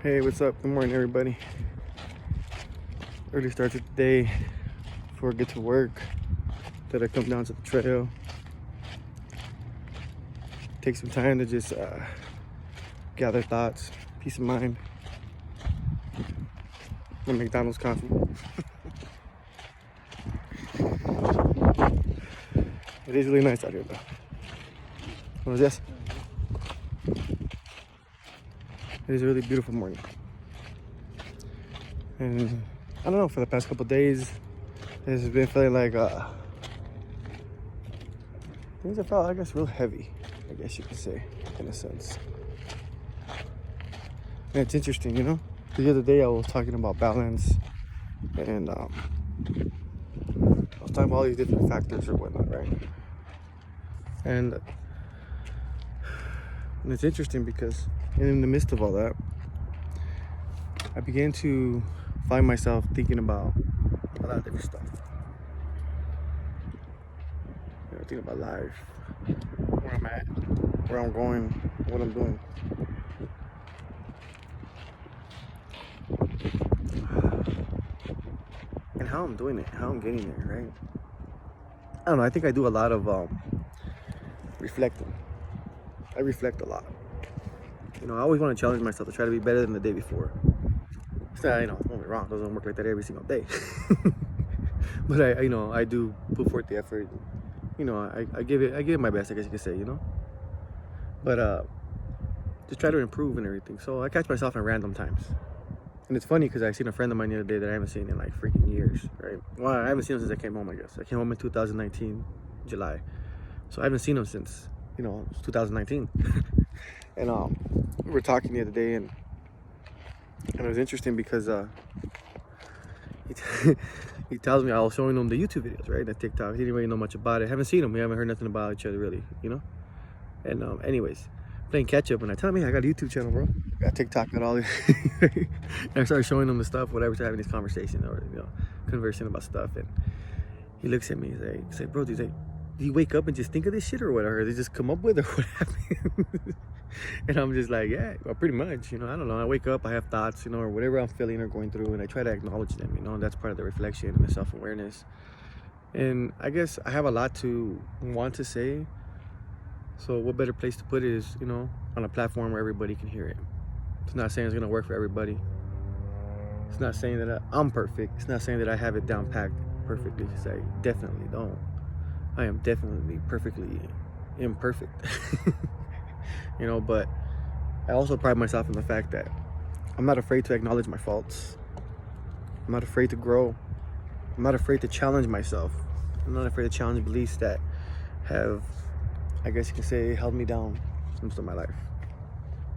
Hey, what's up? Good morning, everybody. Early start to the day before I get to work. That I come down to the trail, take some time to just gather thoughts, peace of mind. And McDonald's coffee. It is really nice out here, though. What is this? It is a really beautiful morning. And I don't know, for the past couple days, it's been feeling like things have felt, I guess, real heavy, I guess you could say, in a sense. And it's interesting, you know? The other day I was talking about balance, and I was talking about all these different factors or whatnot, right? And it's interesting because in the midst of all that, I began to find myself thinking about a lot of different stuff. You know, thinking about life, where I'm at, where I'm going, what I'm doing. And how I'm doing it, how I'm getting there, right? I don't know, I think I do a lot of reflecting. I reflect a lot. You know, I always want to challenge myself to try to be better than the day before. It's not, you know, don't get me wrong, it doesn't work like that every single day. But I do put forth the effort. You know, I give it my best, I guess you could say, you know. But just try to improve and everything. So I catch myself in random times. And it's funny because I seen a friend of mine the other day that I haven't seen in like freaking years, right? Well, I haven't seen him since I came home, I guess. I came home in 2019, July. So I haven't seen him since, 2019. And we were talking the other day, and it was interesting because he tells me I was showing him the YouTube videos, right? The TikTok. He didn't really know much about it. Haven't seen him. We haven't heard nothing about each other really, you know? And anyways, playing catch up, and I tell him, hey, I got a YouTube channel, bro. I got TikTok, got all this. And I started showing him the stuff, whatever, having this conversation or, conversing about stuff. And he looks at me, he's like, bro, do you wake up and just think of this shit or what? Or they just come up with it or what happened? And I'm just like, yeah, well, pretty much, I don't know. I wake up, I have thoughts, or whatever I'm feeling or going through, and I try to acknowledge them, and that's part of the reflection and the self-awareness. And I guess I have a lot to want to say. So what better place to put it is, on a platform where everybody can hear it. It's not saying it's gonna work for everybody. It's not saying that I'm perfect. It's not saying that I have it down packed perfectly, because I definitely don't. I am definitely perfectly imperfect. But I also pride myself in the fact that I'm not afraid to acknowledge my faults. I'm not afraid to grow. I'm not afraid to challenge myself. I'm not afraid to challenge beliefs that have, I guess you can say, held me down most of my life.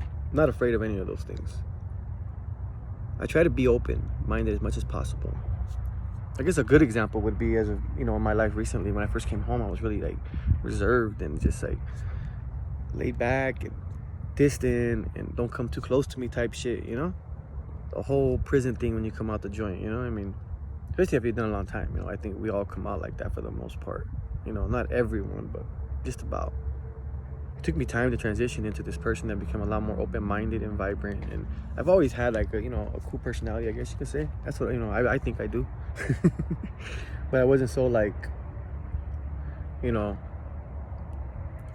I'm not afraid of any of those things. I try to be open-minded as much as possible. I guess a good example would be in my life recently, when I first came home, I was really reserved and just laid back and distant and don't come too close to me type shit, the whole prison thing when you come out the joint, especially if you've done a long time. I think we all come out like that for the most part, not everyone, but just about. It took me time to transition into this person that became a lot more open-minded and vibrant, and I've always had a cool personality, I guess you could say. That's what I think I do. But I wasn't so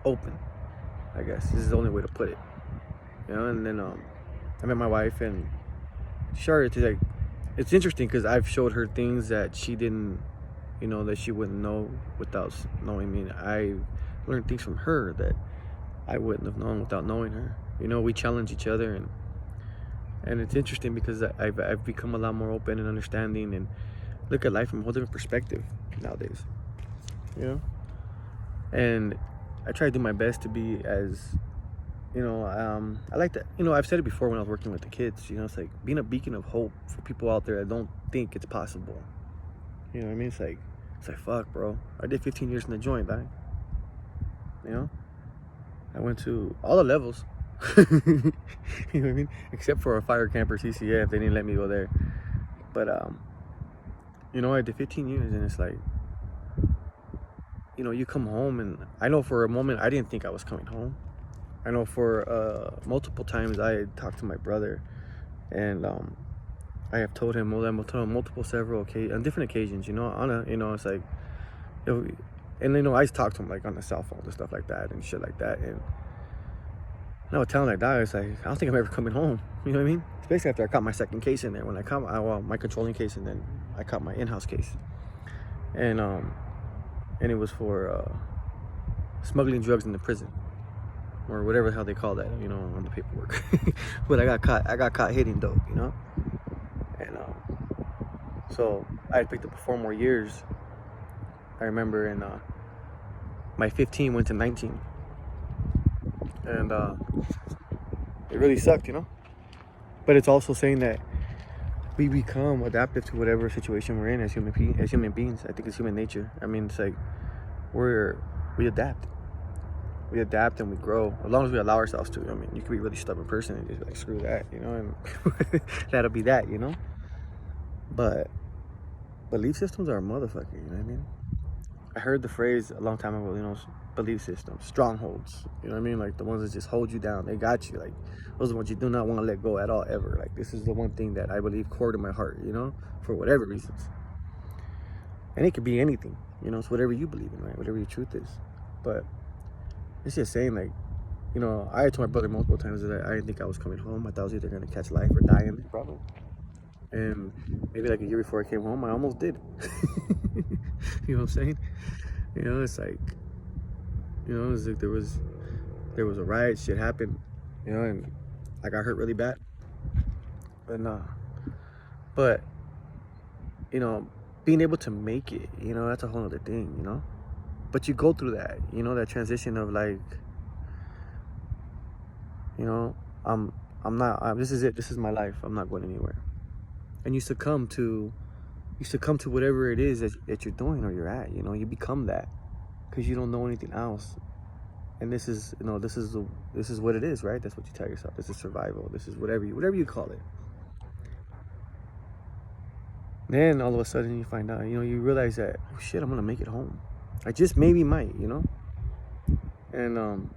open, I guess. This is the only way to put it. And then I met my wife, and it's interesting because I've showed her things that she didn't, that she wouldn't know without knowing me. I learned things from her that I wouldn't have known without knowing her. We challenge each other, and it's interesting because I've become a lot more open and understanding and look at life from a whole different perspective nowadays. And I try to do my best to be as, I like that, I've said it before when I was working with the kids, it's like being a beacon of hope for people out there that don't think it's possible. You know what I mean? It's like, fuck, bro. I did 15 years in the joint, right? I went to all the levels. You know what I mean? Except for a fire camper CCF, they didn't let me go there. But I did 15 years, and it's like, you come home, and I know for a moment I didn't think I was coming home. I know for multiple times I talked to my brother, And I have told him, well, I've told him on different occasions, it's like, and I talk to him like on the cell phone and stuff like that and shit like that. And I was telling that guy, it's like, I don't think I'm ever coming home. You know what I mean? Especially after I caught my second case in there. When I caught my controlling case, and then I caught my in-house case. And it was for smuggling drugs in the prison, or whatever the hell they call that, on the paperwork. But I got caught hitting dope, And so I had picked up 4 more years. I remember, and my 15 went to 19, and it really sucked, But it's also saying that we become adaptive to whatever situation we're in as human beings. I think it's human nature. I mean, it's like we adapt. We adapt and we grow, as long as we allow ourselves to. I mean, you could be a really stubborn person and just be like, screw that, and that'll be that, But belief systems are a motherfucker, you know what I mean? I heard the phrase a long time ago, belief systems, strongholds, you know what I mean? Like the ones that just hold you down, they got you. Like those are the ones you do not want to let go at all, ever. Like this is the one thing that I believe core to my heart, for whatever reasons. And it could be anything, it's whatever you believe in, right? Whatever your truth is. But it's just saying, like, I had told my brother multiple times that I didn't think I was coming home. I thought I was either going to catch life or die in it, probably. And maybe like a year before I came home, I almost did. You know what I'm saying? It's like, it's like there was a riot, shit happened, and I got hurt really bad. And but being able to make it, that's a whole other thing, But you go through that, that transition of like, this is it, this is my life, I'm not going anywhere. And you succumb to whatever it is that you're doing or you're at, you become that because you don't know anything else. And this is what it is, right? That's what you tell yourself. This is survival. This is whatever you call it. Then all of a sudden you find out, you realize that, oh shit, I'm gonna make it home. I just maybe might, And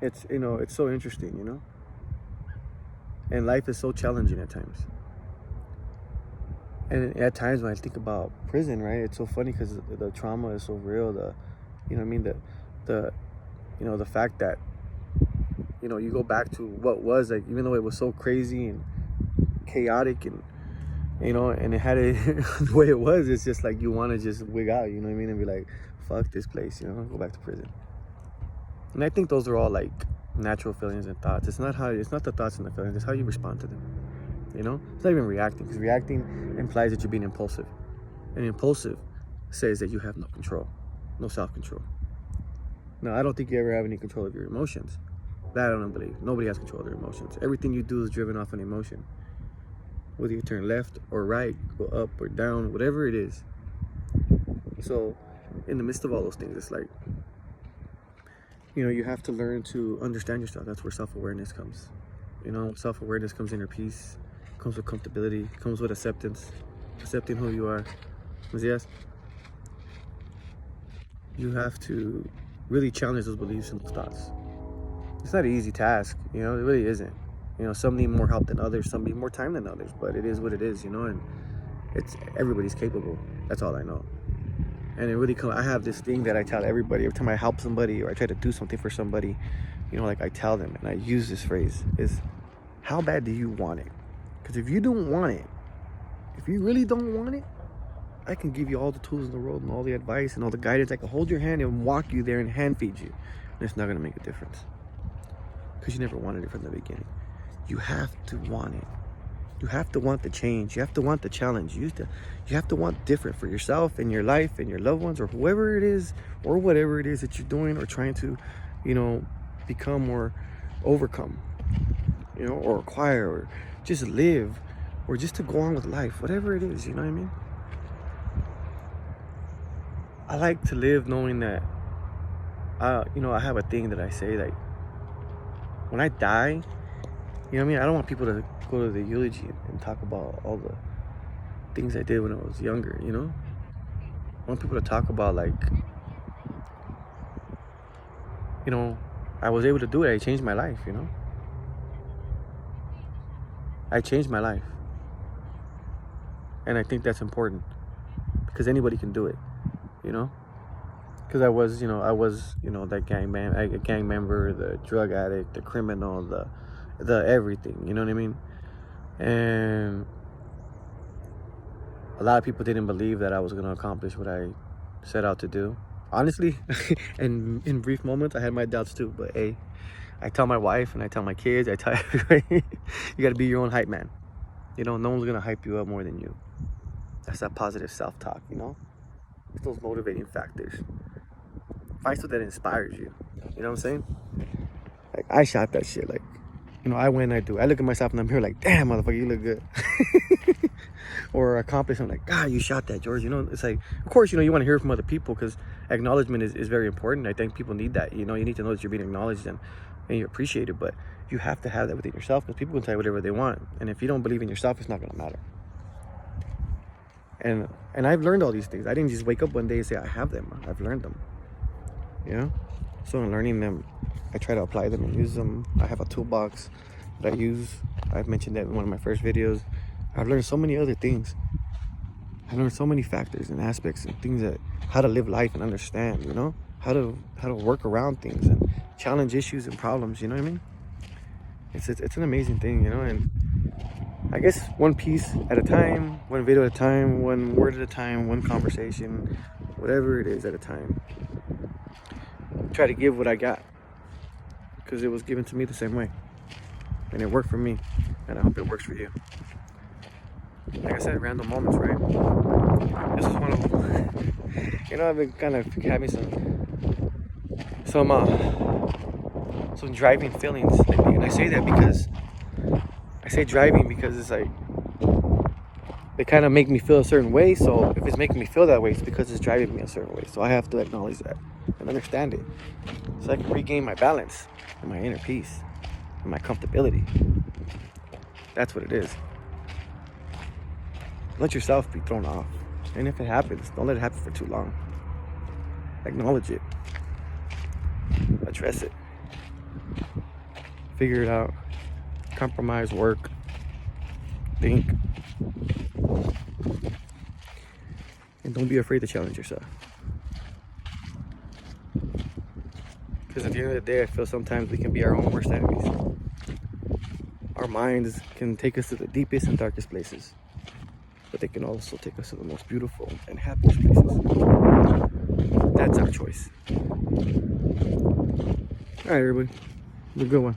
it's it's so interesting, And life is so challenging at times. And at times when I think about prison, right, it's so funny because the trauma is so real. The fact that you go back to what was, like, even though it was so crazy and chaotic and and it had it the way it was, it's just like you want to just wig out, and be like, fuck this place, go back to prison. And I think those are all like natural feelings and thoughts. It's not the thoughts and the feelings, it's how you respond to them. It's not even reacting, because reacting implies that you're being impulsive, and impulsive says that you have no control, no self-control. Now, I don't think you ever have any control of your emotions. That I don't believe. Nobody has control of their emotions. Everything you do is driven off an emotion. Whether you turn left or right, go up or down, whatever it is. So, in the midst of all those things, it's like, you have to learn to understand yourself. That's where self-awareness comes. Self-awareness comes inner peace, comes with comfortability, comes with acceptance, accepting who you are. Yes, you have to really challenge those beliefs and those thoughts. It's not an easy task, it really isn't. Some need more help than others, some need more time than others, but it is what it is, and everybody's capable. That's all I know. And it really I have this thing that I tell everybody every time I help somebody or I try to do something for somebody, like I tell them, and I use this phrase, is how bad do you want it? Because if you don't want it, if you really don't want it, I can give you all the tools in the world and all the advice and all the guidance. I can hold your hand and walk you there and hand feed you, and it's not going to make a difference because you never wanted it from the beginning. You have to want it. You have to want the change. You have to want the challenge. You have to want different for yourself and your life and your loved ones or whoever it is or whatever it is that you're doing or trying to, become or overcome, or acquire or just live or just to go on with life, whatever it is, you know what I mean? I like to live knowing that, I have a thing that I say, like, when I die, I don't want people to go to the eulogy and talk about all the things I did when I was younger, I want people to talk about, like, I was able to do it. I changed my life, I changed my life. And I think that's important because anybody can do it, you know? Because I was that gang member, the drug addict, the criminal, the everything, you know what I mean? And a lot of people didn't believe that I was going to accomplish what I set out to do. Honestly, and in brief moments, I had my doubts too. But hey, I tell my wife and I tell my kids, I tell everybody, you got to be your own hype man. You know, no one's going to hype you up more than you. That's that positive self-talk, you know? It's those motivating factors. Find something that inspires you. You know what I'm saying? Like, I shot that shit. Like, you know, I win, I do. I look at myself in the mirror like, damn, motherfucker, you look good. Or accomplish something like, God, you shot that, George. You know, it's like, of course, you know, you want to hear from other people because acknowledgement is very important. I think people need that. You know, you need to know that you're being acknowledged and you're appreciated. But you have to have that within yourself because people can tell you whatever they want. And if you don't believe in yourself, it's not going to matter. And I've learned all these things. I didn't just wake up one day and say, I have them. I've learned them. You know? So in learning them, I try to apply them and use them. I have a toolbox that I use. I've mentioned that in one of my first videos. I've learned so many other things. I learned so many factors and aspects and things that how to live life and understand, you know? How to work around things and challenge issues and problems, you know what I mean? It's an amazing thing, you know? And I guess one piece at a time, one video at a time, one word at a time, one conversation, whatever it is at a time. Try to give what I got because it was given to me the same way and it worked for me and I hope it works for you. Like I said, random moments, right? This is one of them. You know, I've been kind of having some driving feelings lately, and I say that because I say driving because it's like they kind of make me feel a certain way. So if it's making me feel that way, it's because it's driving me a certain way. So I have to acknowledge that and understand it, so I can regain my balance and my inner peace and my comfortability. That's what it is. Let yourself be thrown off. And if it happens, don't let it happen for too long. Acknowledge it. Address it. Figure it out. Compromise, work, think. And don't be afraid to challenge yourself. Because at the end of the day, I feel sometimes we can be our own worst enemies. Our minds can take us to the deepest and darkest places. But they can also take us to the most beautiful and happiest places. That's our choice. All right, everybody. Have a good one.